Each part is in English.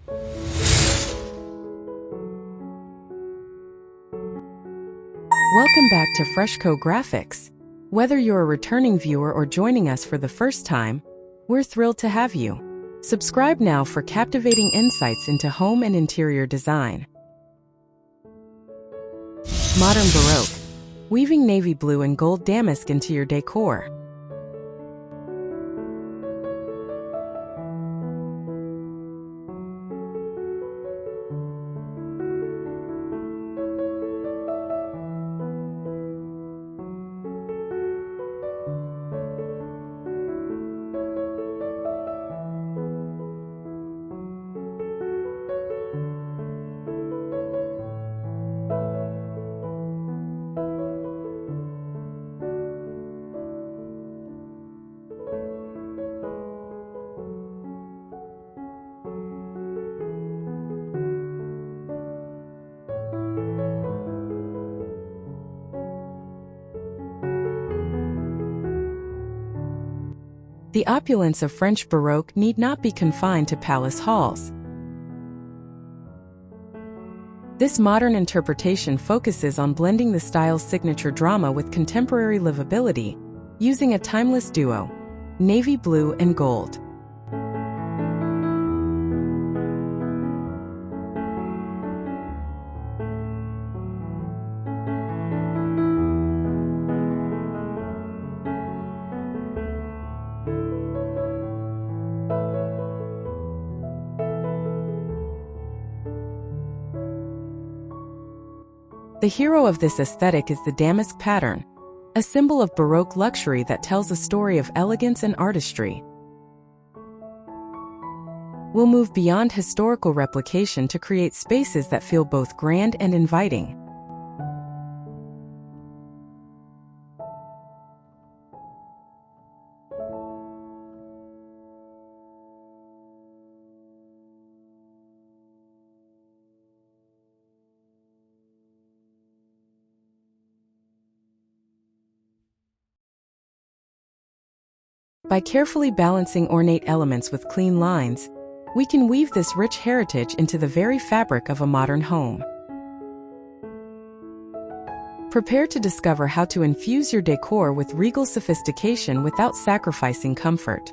Welcome back to Freshco Graphics. Whether you're a returning viewer or joining us for the first time, we're thrilled to have you. Subscribe now for captivating insights into home and interior design. Modern Baroque. Weaving navy blue and gold damask into your decor. The opulence of French Baroque need not be confined to palace halls. This modern interpretation focuses on blending the style's signature drama with contemporary livability, using a timeless duo, navy blue and gold. The hero of this aesthetic is the damask pattern, a symbol of Baroque luxury that tells a story of elegance and artistry. We'll move beyond historical replication to create spaces that feel both grand and inviting. By carefully balancing ornate elements with clean lines, we can weave this rich heritage into the very fabric of a modern home. Prepare to discover how to infuse your decor with regal sophistication without sacrificing comfort.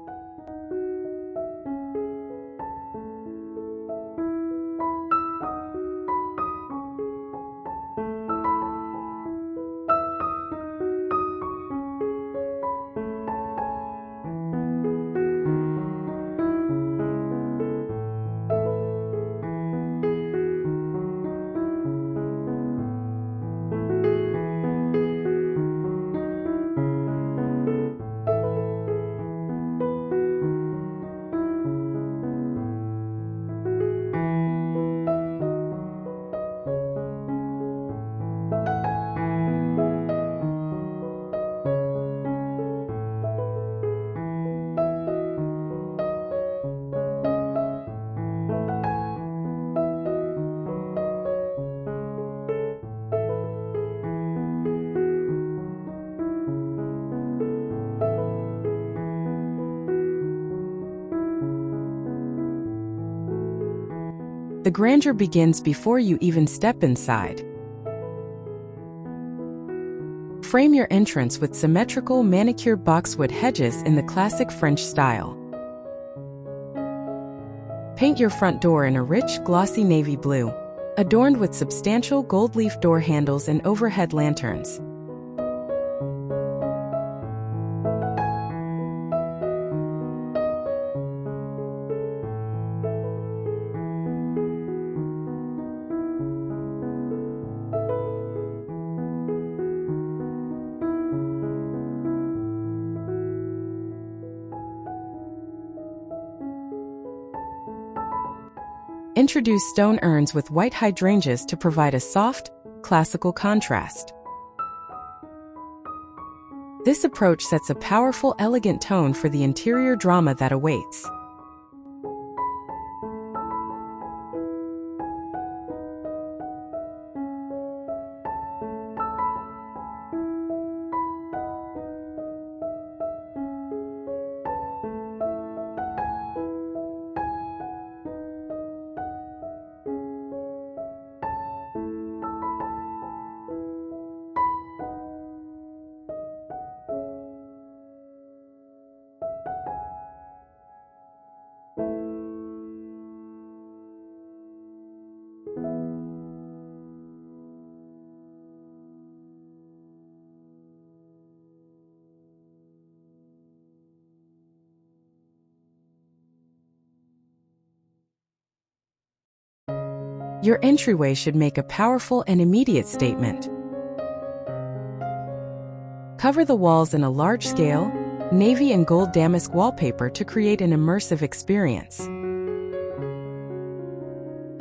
The grandeur begins before you even step inside. Frame your entrance with symmetrical manicured boxwood hedges in the classic French style. Paint your front door in a rich, glossy navy blue, adorned with substantial gold leaf door handles and overhead lanterns. Introduce stone urns with white hydrangeas to provide a soft, classical contrast. This approach sets a powerful, elegant tone for the interior drama that awaits. Your entryway should make a powerful and immediate statement. Cover the walls in a large-scale, navy and gold damask wallpaper to create an immersive experience.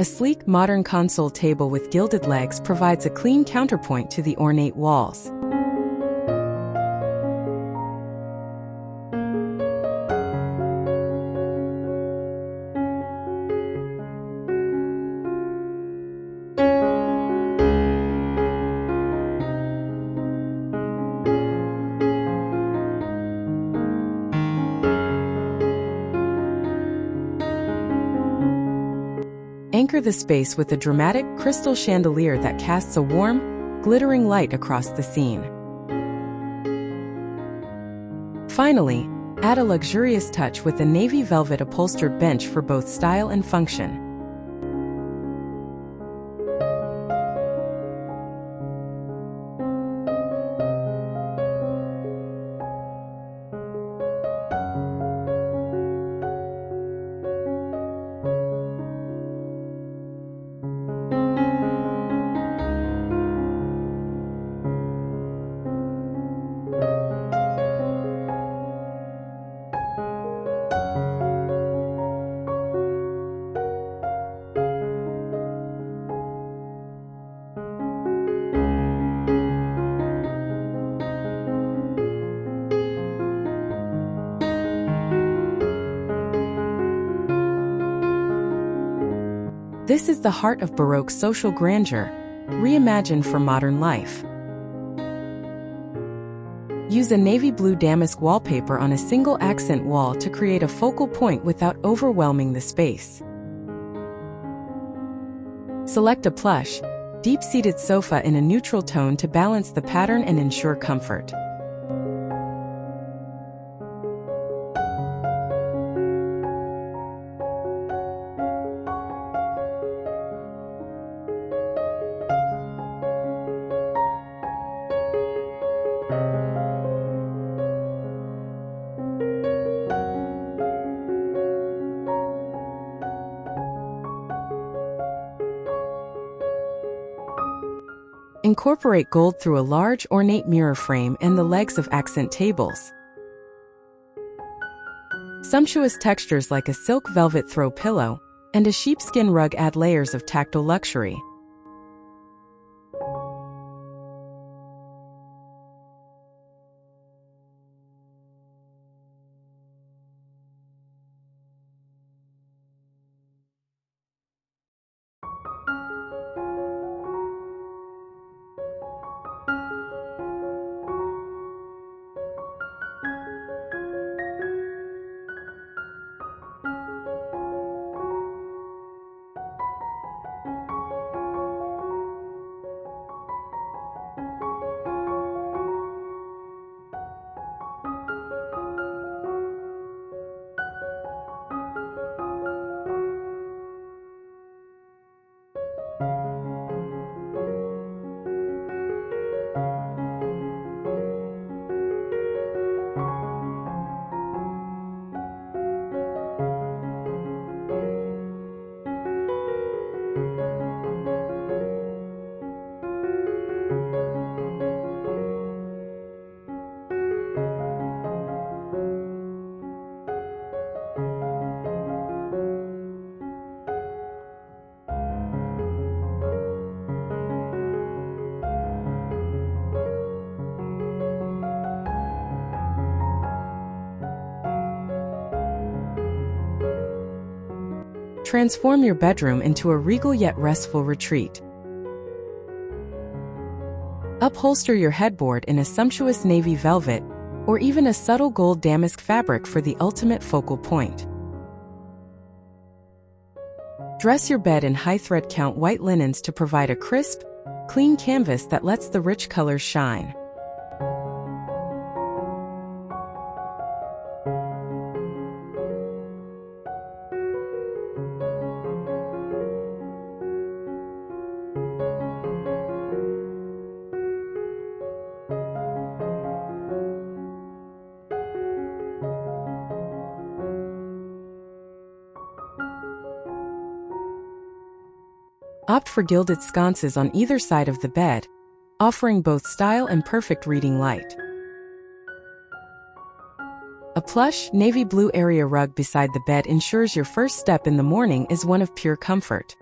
A sleek, modern console table with gilded legs provides a clean counterpoint to the ornate walls. Anchor the space with a dramatic crystal chandelier that casts a warm, glittering light across the scene. Finally, add a luxurious touch with a navy velvet upholstered bench for both style and function. This is the heart of Baroque social grandeur, reimagined for modern life. Use a navy blue damask wallpaper on a single accent wall to create a focal point without overwhelming the space. Select a plush, deep-seated sofa in a neutral tone to balance the pattern and ensure comfort. Incorporate gold through a large ornate mirror frame and the legs of accent tables. Sumptuous textures like a silk velvet throw pillow and a sheepskin rug add layers of tactile luxury. Transform your bedroom into a regal yet restful retreat. Upholster your headboard in a sumptuous navy velvet or even a subtle gold damask fabric for the ultimate focal point. Dress your bed in high thread count white linens to provide a crisp, clean canvas that lets the rich colors shine. Opt for gilded sconces on either side of the bed, offering both style and perfect reading light. A plush, navy blue area rug beside the bed ensures your first step in the morning is one of pure comfort.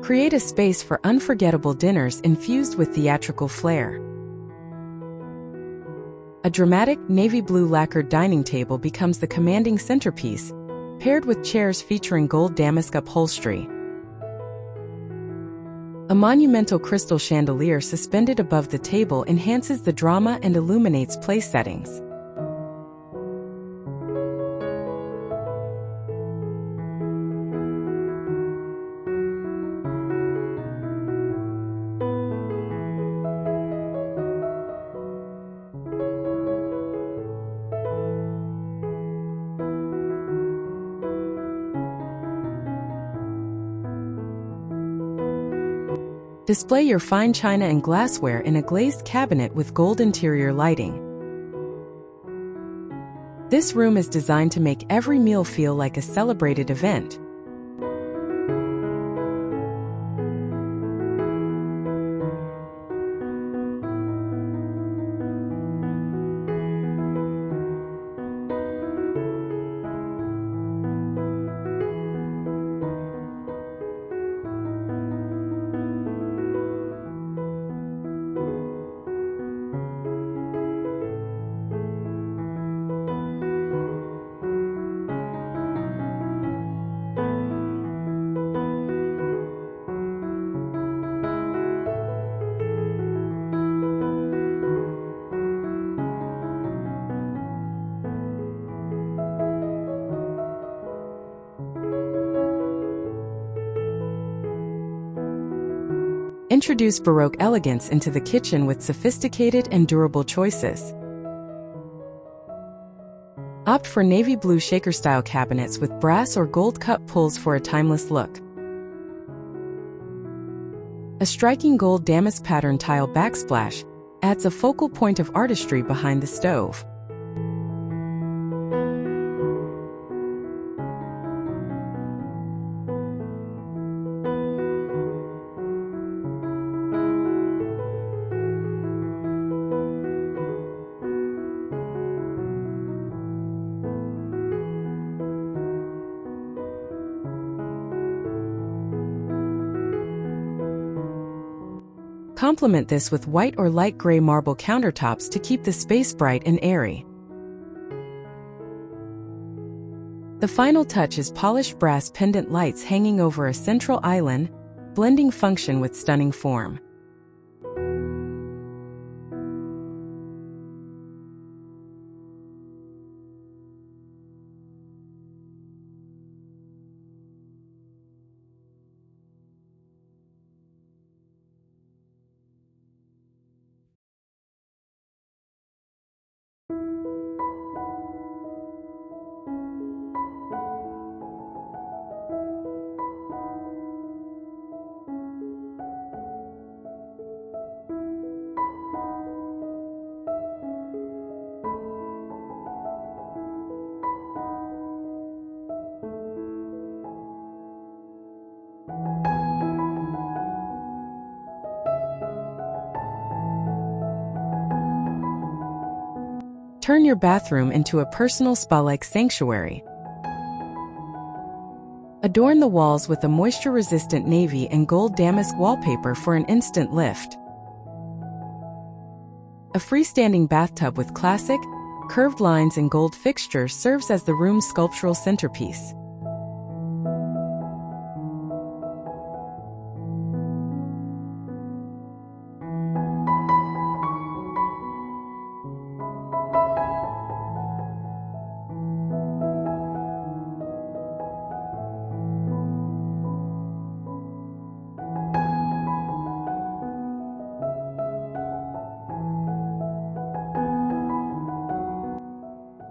Create a space for unforgettable dinners infused with theatrical flair. A dramatic navy blue lacquered dining table becomes the commanding centerpiece, paired with chairs featuring gold damask upholstery. A monumental crystal chandelier suspended above the table enhances the drama and illuminates place settings. Display your fine china and glassware in a glazed cabinet with gold interior lighting. This room is designed to make every meal feel like a celebrated event. Introduce Baroque elegance into the kitchen with sophisticated and durable choices. Opt for navy blue shaker-style cabinets with brass or gold cup pulls for a timeless look. A striking gold damask pattern tile backsplash adds a focal point of artistry behind the stove. Complement this with white or light gray marble countertops to keep the space bright and airy. The final touch is polished brass pendant lights hanging over a central island, blending function with stunning form. Turn your bathroom into a personal spa-like sanctuary. Adorn the walls with a moisture-resistant navy and gold damask wallpaper for an instant lift. A freestanding bathtub with classic, curved lines and gold fixtures serves as the room's sculptural centerpiece.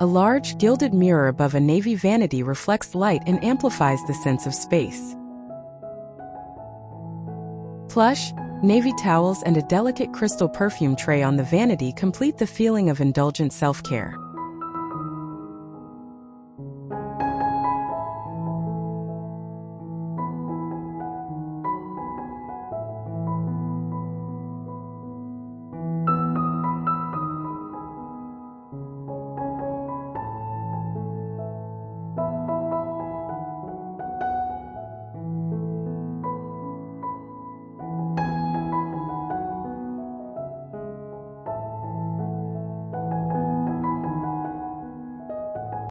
A large, gilded mirror above a navy vanity reflects light and amplifies the sense of space. Plush, navy towels and a delicate crystal perfume tray on the vanity complete the feeling of indulgent self-care.